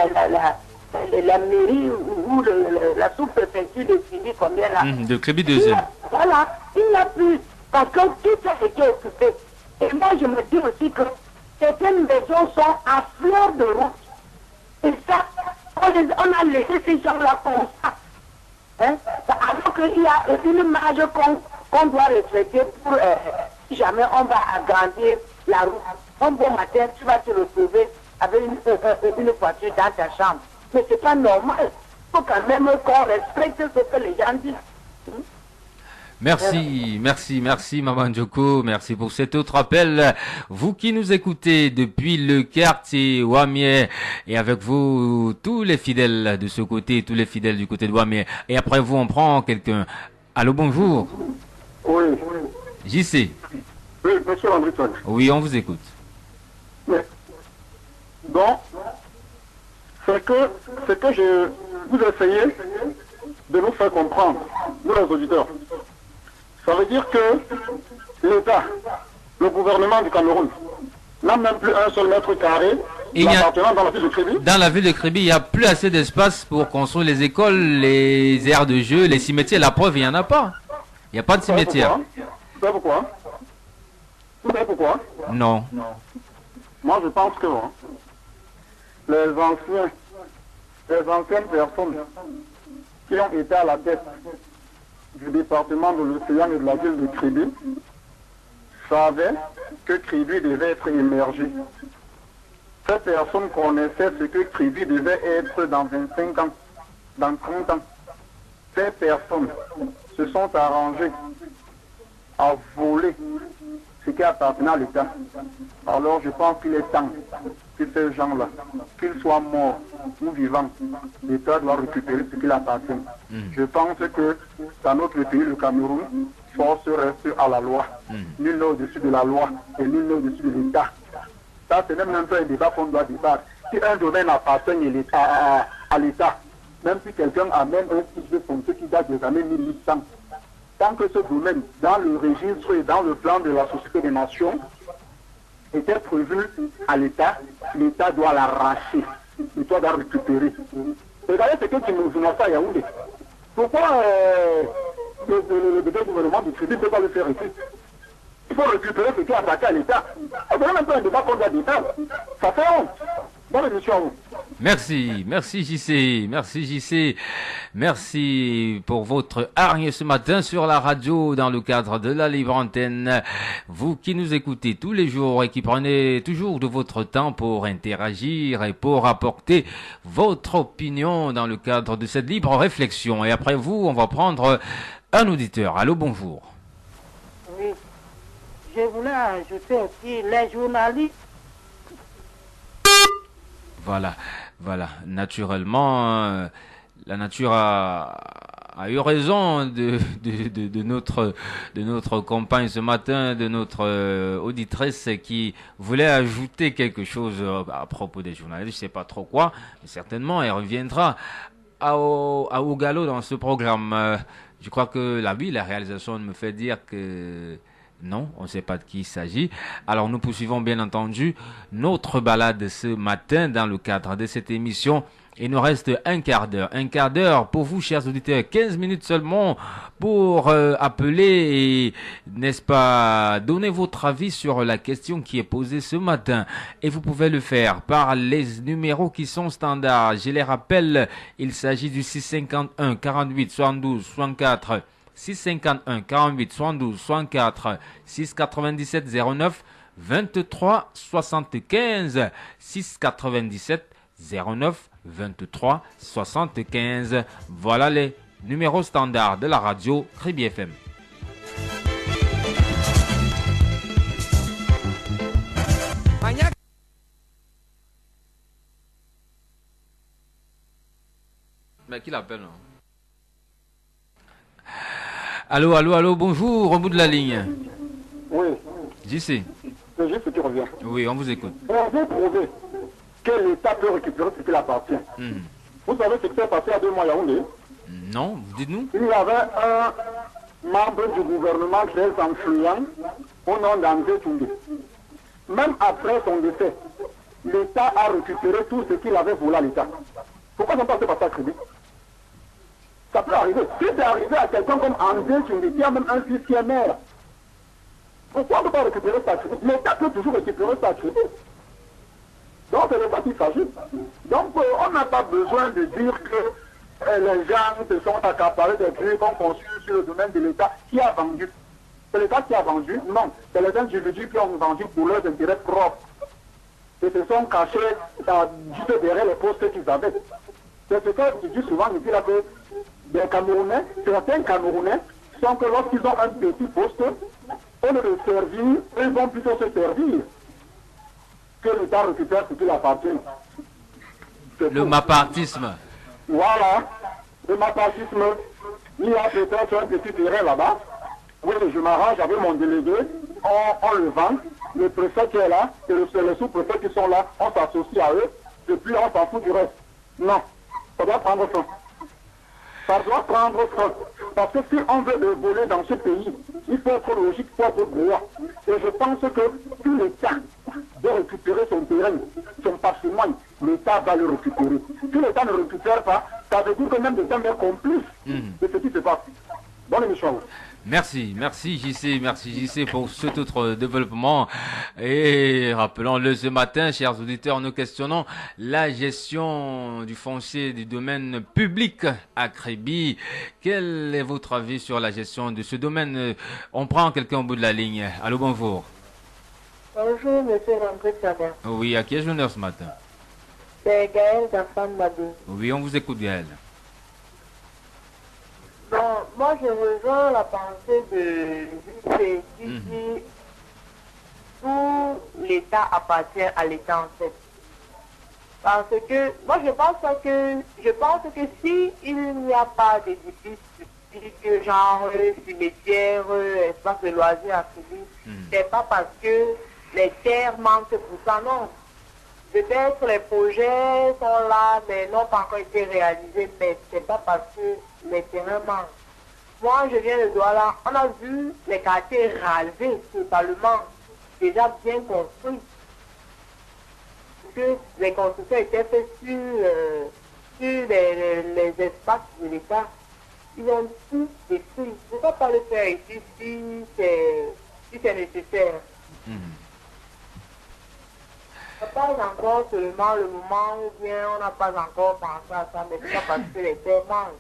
mairie ou la sous-préfecture de Kribi, combien là? De Kribi 2e. Voilà, il n'y a plus. Parce que tout a été occupé. Et moi, je me dis aussi que certaines maisons sont à fleur de route. Et ça, on a laissé ces gens-là comme ça. Hein? Alors qu'il y a une marge qu'on doit respecter pour, si jamais on va agrandir la route. Un bon matin, tu vas te retrouver avec une voiture dans ta chambre. Mais c'est pas normal. Il faut quand même qu'on respecte ce que les gens disent. Merci, Maman Djoko. Merci pour cet autre appel. Vous qui nous écoutez depuis le quartier Wamié, et avec vous, tous les fidèles de ce côté, tous les fidèles du côté de Wamié. Et après vous, on prend quelqu'un. Allô, bonjour. Oui. JC. Oui, monsieur Andrisson. Oui, on vous écoute. Mais, donc, c'est que vous essayez de nous faire comprendre, nous les auditeurs. Ça veut dire que l'État, le gouvernement du Cameroun, n'a même plus un seul mètre carré appartenant dans la ville de Kribi. Dans la ville de Kribi, il n'y a plus assez d'espace pour construire les écoles, les aires de jeu, les cimetières. La preuve, il n'y en a pas. Il n'y a pas de cimetière. Vous savez pourquoi? Vous savez pourquoi? Non. Moi, je pense que les anciennes personnes qui ont été à la tête du département de l'océan et de la ville de Kribi savaient que Kribi devait être émergé. Ces personnes connaissaient ce que Kribi devait être dans 25 ans, dans 30 ans. Ces personnes se sont arrangées à voler ce qui appartenait à l'État. Alors je pense qu'il est temps que ces gens-là, qu'ils soient morts ou vivants, l'État doit récupérer ce qu'il appartient. Je pense que dans notre pays, le Cameroun, force reste à la loi. Nul n'est au-dessus de la loi et nul n'est au-dessus de l'État. Ça, c'est même un peu un débat qu'on doit débattre. Si un domaine appartient à l'État, même si quelqu'un amène un titre de foncier qui date des années 1800, tant que ce domaine, dans le registre et dans le plan de la Société des Nations, était prévu à l'État, l'État doit l'arracher, l'État doit récupérer. Regardez ce que tu nous as fait à Yaoundé. Pourquoi le gouvernement du Crédit ne peut pas le faire ici? Il faut récupérer ce qui est attaqué à l'État. On peut même pas un débat contre l'État. Ça fait honte. Bonne émission. Merci JC, merci pour votre hargne ce matin sur la radio dans le cadre de la libre antenne. Vous qui nous écoutez tous les jours et qui prenez toujours de votre temps pour interagir et pour apporter votre opinion dans le cadre de cette libre réflexion. Et après vous, on va prendre un auditeur. Allô, bonjour. Oui, je voulais ajouter aussi les journalistes. Voilà. Naturellement, la nature a eu raison de notre compagne ce matin, de notre auditrice qui voulait ajouter quelque chose à propos des journalistes. Je sais pas trop quoi, mais certainement elle reviendra au galop dans ce programme. Je crois que la réalisation me fait dire que non, on ne sait pas de qui il s'agit. Alors nous poursuivons bien entendu notre balade ce matin dans le cadre de cette émission. Il nous reste un quart d'heure pour vous, chers auditeurs, 15 minutes seulement pour appeler et, n'est-ce pas, donner votre avis sur la question qui est posée ce matin. Et vous pouvez le faire par les numéros qui sont standards. Je les rappelle, il s'agit du 651 48 72 64, 651 48 72 64, 697 09 23 75, 697 09 23 75. Voilà les numéros standards de la radio Kribi FM. Mais qui l'appelle, non? Allô, bonjour, au bout de la ligne. Oui. JC. C'est juste que tu reviens. Oui, on vous écoute. On veut prouver que l'État peut récupérer ce qu'il appartient. Vous savez ce qui s'est passé à 2 mois à Yaoundé? Non, dites-nous. Il y avait un membre du gouvernement très influent au nom d'André Tchoundé. Même après son décès, l'État a récupéré tout ce qu'il avait volé à l'État. Pourquoi ça ne passe pas ça, Crédit? Ça peut arriver. Si c'est arrivé à quelqu'un comme André Tchoundé, qui a même un fils qui est maire, pourquoi on ne peut pas récupérer sa crédit? L'État peut toujours récupérer sa crédit. Donc c'est de ça qu'il s'agit. Donc on n'a pas besoin de dire que les gens se sont accaparés des trucs qu'on construit sur le domaine de l'État qui a vendu. C'est l'État qui a vendu? Non. C'est les individus qui ont vendu pour leurs intérêts propres. Et se sont cachés juste derrière les postes qu'ils avaient. C'est ce que je dis souvent, je dis là que des Camerounais, certains Camerounais, sont que lorsqu'ils ont un petit poste, au lieu de servir, ils vont plutôt se servir. Que l'État récupère ce qu'il appartient. Le mapartisme. Voilà. Le mapartisme, il y a peut-être un petit terrain là-bas. Oui, je m'arrange avec mon délégué, on le vend. Le préfet qui est là, et les sous-préfets qui sont là, on s'associe à eux, et puis on s'en fout du reste. Non. Ça doit prendre fin. Ça doit prendre fin. Parce que si on veut évoluer dans ce pays, il faut être logique, il faut être droit. Et je pense que tout l'État de récupérer son terrain, son patrimoine, l'État va le récupérer. Si l'État ne récupère pas, ça veut dire que même l'État est complice de ce qui se passe. Bonne émission. Merci JC pour cet autre développement. Et rappelons-le ce matin, chers auditeurs, nous questionnons la gestion du foncier du domaine public à Kribi. Quel est votre avis sur la gestion de ce domaine? On prend quelqu'un au bout de la ligne. Allô, bonjour. Bonjour, monsieur André Tchader. Oui, à qui ai-je l'honneur ce matin? C'est Gaël d'Afam Madou. Oui, on vous écoute, Gaël. Bon, moi je rejoins la pensée de JC qui dit tout l'État appartient à l'État en fait. Parce que moi je pense que si il n'y a pas d'édifice public, genre cimetière, espace de loisirs à Kribi, c'est pas parce que les terres manquent pour ça, non. Peut-être les projets sont là, mais n'ont pas encore été réalisés, mais c'est pas parce que les terrains manquent. Moi, je viens de Douala, on a vu les quartiers rasés totalement, déjà bien construits. Parce que les constructions étaient faites sur espaces de l'État, ils ont tout détruit. Pourquoi pas le faire ici si c'est nécessaire? Pas encore seulement le moment où bien on n'a pas encore pensé à ça, mais c'est pas parce que les terres manquent.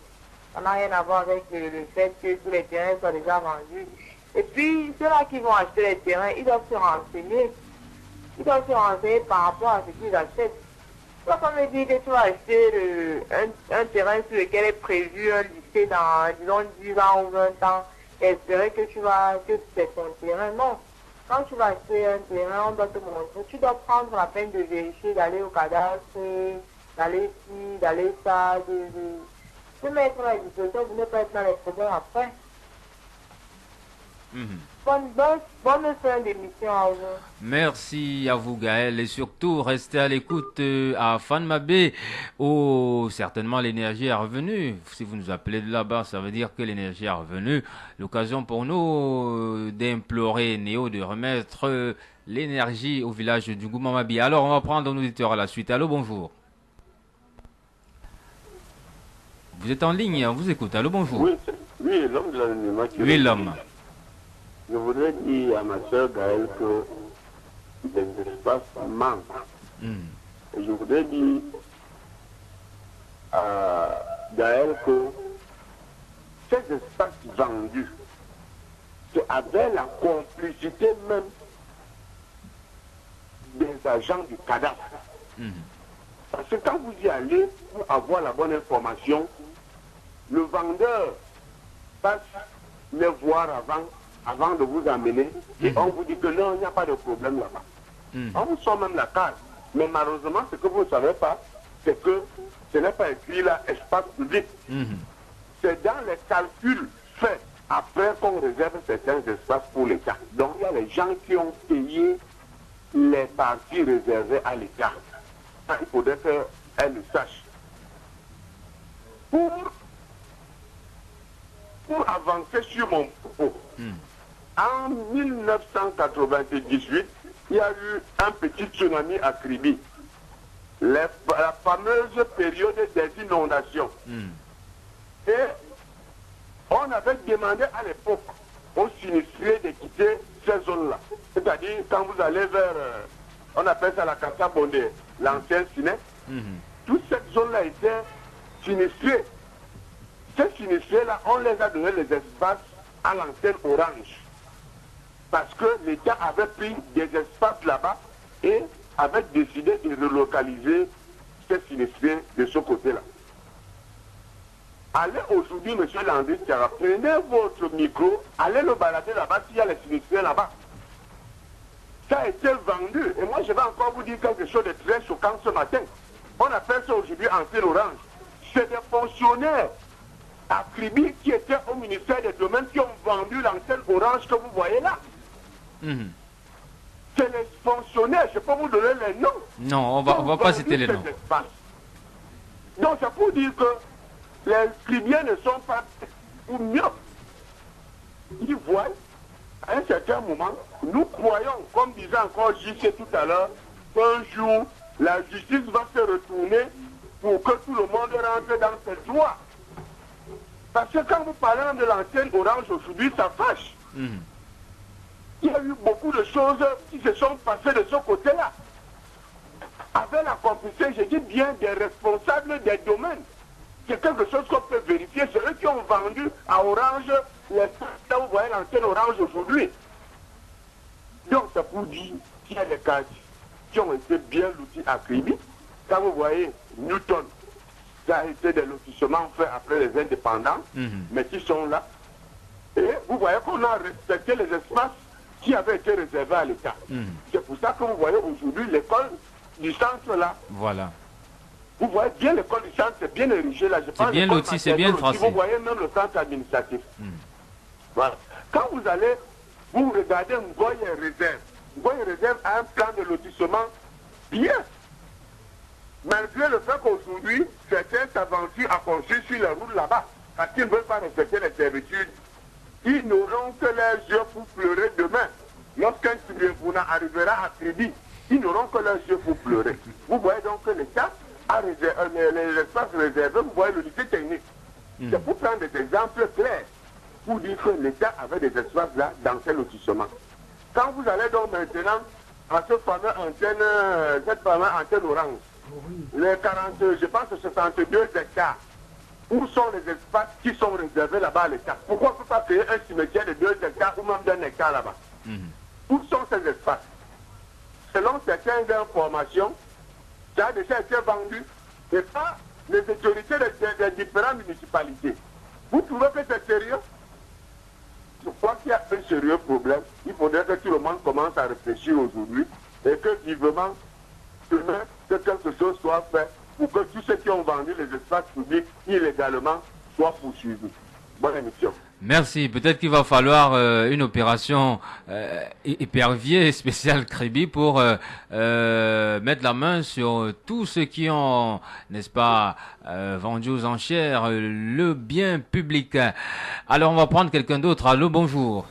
Ça n'a rien à voir avec le fait que tous les terrains soient déjà vendus. Et puis, ceux-là qui vont acheter les terrains, ils doivent se renseigner. Ils doivent se renseigner par rapport à ce qu'ils achètent. Tu vas pas me dire que tu vas acheter un terrain sur lequel est prévu un lycée dans, disons, 10 ans ou 20 ans, et espérer que c'est ton terrain. Non. Quand tu vas acheter un terrain, on doit te montrer. Tu dois prendre la peine de vérifier, d'aller au cadastre, d'aller ici, d'aller ça, de mettre à la disposition, de ne pas être dans les problèmes après. Bonne fin d'émission à vous. Merci à vous Gaël et surtout restez à l'écoute à Fanmabé où certainement l'énergie est revenue. Si vous nous appelez de là-bas, ça veut dire que l'énergie est revenue. L'occasion pour nous d'implorer Néo de remettre l'énergie au village du Goumamabi. Alors on va prendre un auditeur à la suite. Allô, bonjour. Vous êtes en ligne, on vous écoute. Allô, bonjour. Oui, l'homme de l'anonymat. Oui, l'homme. Je voudrais dire à ma soeur Gaëlle que les espaces manquent. Et je voudrais dire à Gaëlle que ces espaces vendus, c'est avec la complicité même des agents du cadastre. Parce que quand vous y allez pour avoir la bonne information, le vendeur passe les voir avant de vous amener, et on vous dit que non, il n'y a pas de problème là-bas. On vous sort même la carte. Mais malheureusement, ce que vous ne savez pas, c'est que ce n'est pas écrit là, espace public. C'est dans les calculs faits après qu'on réserve certains espaces pour l'État. Donc il y a les gens qui ont payé les parties réservées à l'État. Il faudrait qu'elle le sache. Pour avancer sur mon propos, en 1998, il y a eu un petit tsunami à Kribi. La fameuse période des inondations. Et on avait demandé à l'époque aux sinistrés de quitter ces zones-là. C'est-à-dire, quand vous allez vers, on appelle ça la Kassa Bondé, l'ancien Sinet, toute cette zone-là était sinistrée. Ces sinistrés-là, on les a donné les espaces à l'antenne Orange. Parce que l'État avait pris des espaces là-bas et avait décidé de relocaliser ces sinistrés de ce côté-là. Allez aujourd'hui, M. Landry, prenez votre micro, allez le balader là-bas s'il y a les sinistrés là-bas. Ça a été vendu. Et moi, je vais encore vous dire quelque chose de très choquant ce matin. On appelle ça aujourd'hui antenne Orange. C'est des fonctionnaires à Kribi qui étaient au ministère des Domaines qui ont vendu l'antenne Orange que vous voyez là. C'est les fonctionnaires, je peux vous donner les noms. Non, on va pas citer les noms. Donc c'est pour dire que les Kribiens ne sont pas ou mieux. Ils voient, à un certain moment, nous croyons, comme disait encore JC tout à l'heure, qu'un jour, la justice va se retourner pour que tout le monde rentre dans ses droits. Parce que quand vous parlez de l'antenne Orange aujourd'hui, ça fâche. Il y a eu beaucoup de choses qui se sont passées de ce côté-là. Avec la complicité, je dis bien, des responsables des domaines. C'est quelque chose qu'on peut vérifier. C'est eux qui ont vendu à Orange les là vous voyez l'antenne Orange aujourd'hui. Donc c'est pour dire qu'il y a des cas qui ont été bien lotis à Kribi. Quand vous voyez Newton, ça a été des lotissements faits après les indépendants, mais qui sont là. Et vous voyez qu'on a respecté les espaces qui avaient été réservés à l'État. C'est pour ça que vous voyez aujourd'hui l'école du centre là. Voilà. Vous voyez bien l'école du centre, c'est bien érigé là. C'est bien loti, c'est bien tracé. Vous voyez même le centre administratif. Voilà. Quand vous allez, vous regardez Ngoye Réserve. Ngoye Réserve a un plan de lotissement bien. Malgré le fait qu'aujourd'hui, certains s'aventurent à construire sur les routes là-bas, parce qu'ils ne veulent pas respecter les servitudes, ils n'auront que leurs yeux pour pleurer demain. Lorsqu'un Tibébouna arrivera à Kribi, ils n'auront que leurs yeux pour pleurer. Vous voyez donc que l'État a réservé, les espaces réservés, vous voyez l'unité technique. C'est pour prendre des exemples clairs, pour dire que l'État avait des espaces là dans ces lotissements. Quand vous allez donc maintenant à cette fameuse antenne orange, les 40, je pense 62 hectares, où sont les espaces qui sont réservés là-bas à l'État? Pourquoi on ne peut pas créer un cimetière de 2 hectares ou même d'1 hectare là-bas? Où sont ces espaces? Selon certaines informations, ça a déjà été vendu, et pas les autorités des différentes municipalités. Vous trouvez que c'est sérieux? Je crois qu'il y a un sérieux problème. Il faudrait que tout le monde commence à réfléchir aujourd'hui et que vivement, demain, que quelque chose soit fait pour que tous ceux qui ont vendu les espaces publics illégalement soient poursuivis. Bonne émission. Merci. Peut-être qu'il va falloir une opération épervier spéciale Crébi pour mettre la main sur tous ceux qui ont, n'est-ce pas, vendu aux enchères le bien public. Alors on va prendre quelqu'un d'autre. Allô, bonjour.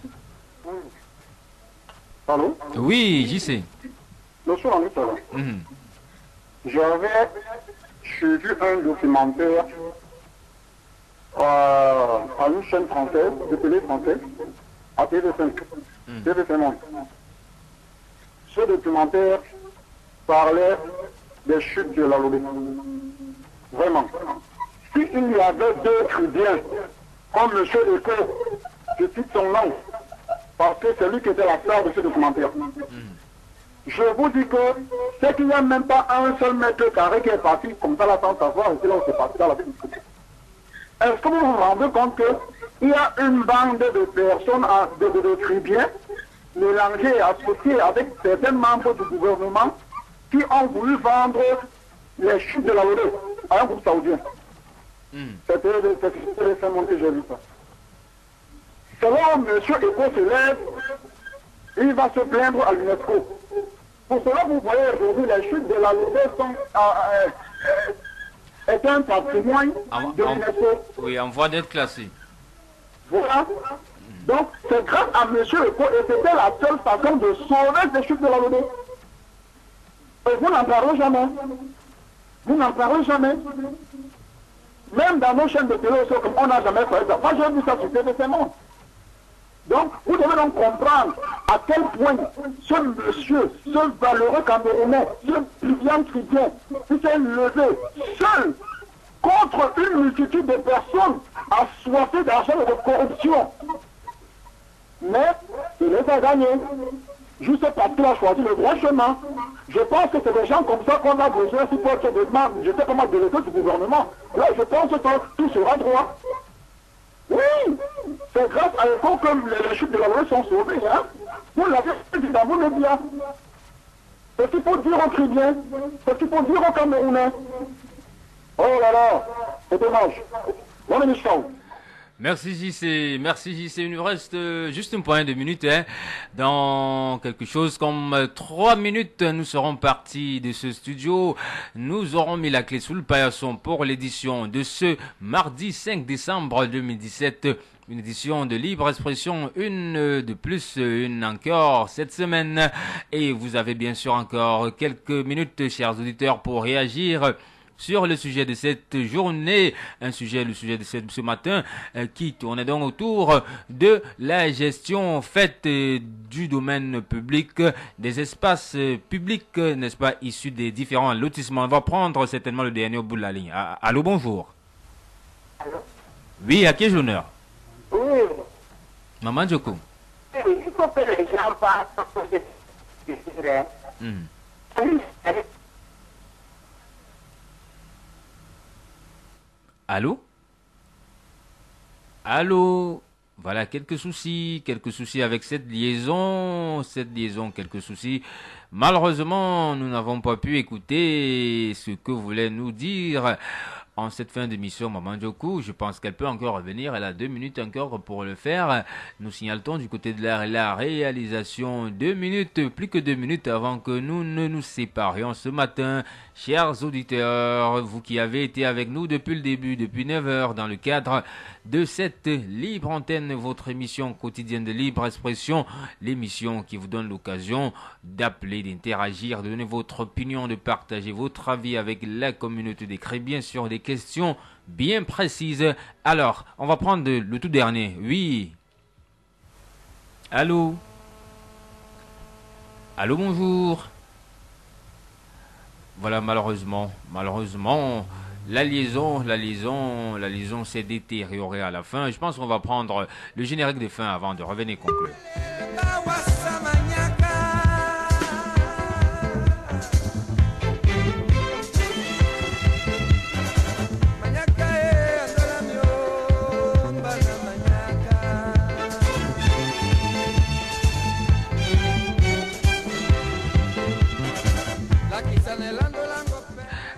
Allô? Oui, j'y sais. Monsieur Languissala, j'avais suivi un documentaire à une chaîne française, de télé française, à TV5, TV5 Monde. Ce documentaire parlait des chutes de la Lobé. Vraiment. S'il y avait d'autres biens, comme M. Eko, je cite son nom, parce que c'est lui qui était la star de ce documentaire. Je vous dis que c'est qu'il n'y a même pas un seul mètre carré qui est parti comme ça là sans savoir, et c'est là où c'est parti dans la ville. Est-ce que vous vous rendez compte qu'il y a une bande de personnes, de tribiens, mélangées et associées avec certains membres du gouvernement qui ont voulu vendre les chutes de la Lodé à un groupe saoudien? C'était récemment que j'ai vu ça. Selon M. Eko se lève, il va se plaindre à l'UNESCO. Pour cela, vous voyez aujourd'hui, les chutes de la Lodé est un patrimoine de l'UNESCO. Oui, en voie d'être classé. Voilà. Donc, c'est grâce à M. Eko et c'était la seule façon de sauver ces chutes de la Lodé. Et vous n'en parlez jamais. Vous n'en parlez jamais. Même dans nos chaînes de télé, on n'a jamais fait ça. Moi, j'ai vu ça sur TV5 Monde. Donc, vous devez donc comprendre à quel point ce monsieur, ce valeureux Camerounais, ce brillant chrétien, qui s'est levé seul contre une multitude de personnes assoiffées d'argent et de corruption. Mais il les a gagnés. Juste parce qu'il a choisi le droit chemin. Je pense que c'est des gens comme ça qu'on a besoin si pour que des membres, je sais comment de l'état du gouvernement. Là, je pense que tout sera droit. Oui, c'est grâce à l'époque que les chutes de la loi sont sauvées. Hein? Vous l'avez dit dans vos médias. C'est ce qu'il faut dire aux Chrétiens. C'est ce qu'il faut dire aux Camerounais. Oh là là, c'est dommage. Bonne émission. Merci JC, il nous reste juste une poignée de minutes. Dans quelque chose comme 3 minutes, nous serons partis de ce studio. Nous aurons mis la clé sous le paillasson pour l'édition de ce mardi 5 décembre 2017. Une édition de libre expression, une de plus, une encore cette semaine. Et vous avez bien sûr encore quelques minutes, chers auditeurs, pour réagir sur le sujet de cette journée, le sujet de ce matin, qui tournait donc autour de la gestion faite du domaine public, des espaces publics, n'est-ce pas, issus des différents lotissements. On va prendre certainement le dernier au bout de la ligne. Allô, bonjour. Allô? Oui, à qui honneur? Oui. Maman Djoko. Oui, il faut que les gens passent pour des Allô? Allô? Voilà, quelques soucis avec cette liaison, quelques soucis. Malheureusement, nous n'avons pas pu écouter ce que voulait nous dire en cette fin d'émission, Maman Djokou. Je pense qu'elle peut encore revenir. Elle a 2 minutes encore pour le faire. Nous signalons du côté de la réalisation 2 minutes, plus que 2 minutes avant que nous ne nous séparions ce matin. Chers auditeurs, vous qui avez été avec nous depuis le début, depuis 9h, dans le cadre de cette libre antenne, votre émission quotidienne de libre expression, l'émission qui vous donne l'occasion d'appeler, d'interagir, de donner votre opinion, de partager votre avis avec la communauté des chrétiens sur des questions bien précises. Alors, on va prendre le tout dernier. Oui. Allô? Allô, bonjour. Voilà, malheureusement, la liaison s'est détériorée à la fin. Je pense qu'on va prendre le générique de fin avant de revenir conclure.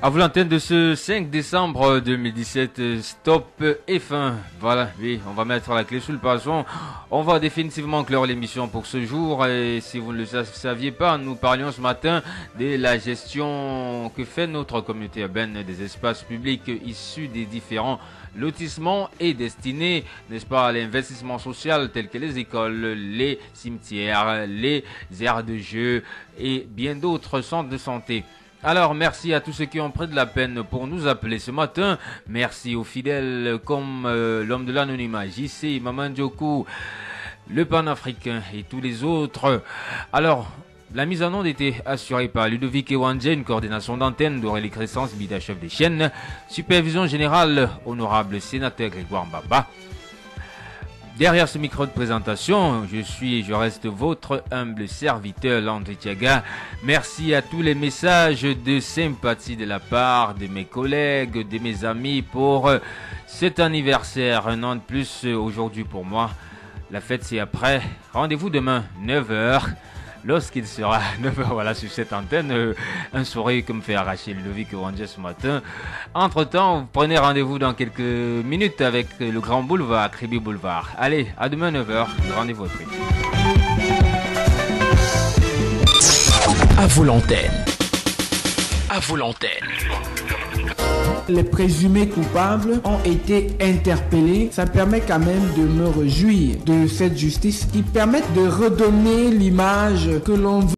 À vous l'antenne de ce 5 décembre 2017, Stop F1. Voilà, oui, on va mettre la clé sous le passant. On va définitivement clore l'émission pour ce jour. Et si vous ne le saviez pas, nous parlions ce matin de la gestion que fait notre communauté urbaine des espaces publics issus des différents lotissements et destinés, n'est-ce pas, à l'investissement social tel que les écoles, les cimetières, les aires de jeu et bien d'autres centres de santé. Alors, merci à tous ceux qui ont pris de la peine pour nous appeler ce matin. Merci aux fidèles comme l'homme de l'anonymat, JC, Maman Djokou, le panafricain et tous les autres. Alors, la mise en onde était assurée par Ludovic Ewandje, une coordination d'antenne d'Aurélie Crescence, Bida chef des chaînes, supervision générale, honorable sénateur Grégoire Mbaba. Derrière ce micro de présentation, je reste votre humble serviteur Landry Thiaga. Merci à tous les messages de sympathie de la part de mes collègues, de mes amis pour cet anniversaire. Un an de plus aujourd'hui pour moi. La fête c'est après. Rendez-vous demain 9h. Lorsqu'il sera 9h, voilà, sur cette antenne, un sourire que me fait arracher Ludovic Ewandje ce matin. Entre-temps, vous prenez rendez-vous dans quelques minutes avec le Grand Boulevard, Kribi Boulevard. Allez, à demain 9h, rendez-vous au prix. À vous l'antenne. À vous l'antenne. Les présumés coupables ont été interpellés. Ça permet quand même de me réjouir de cette justice qui permet de redonner l'image que l'on veut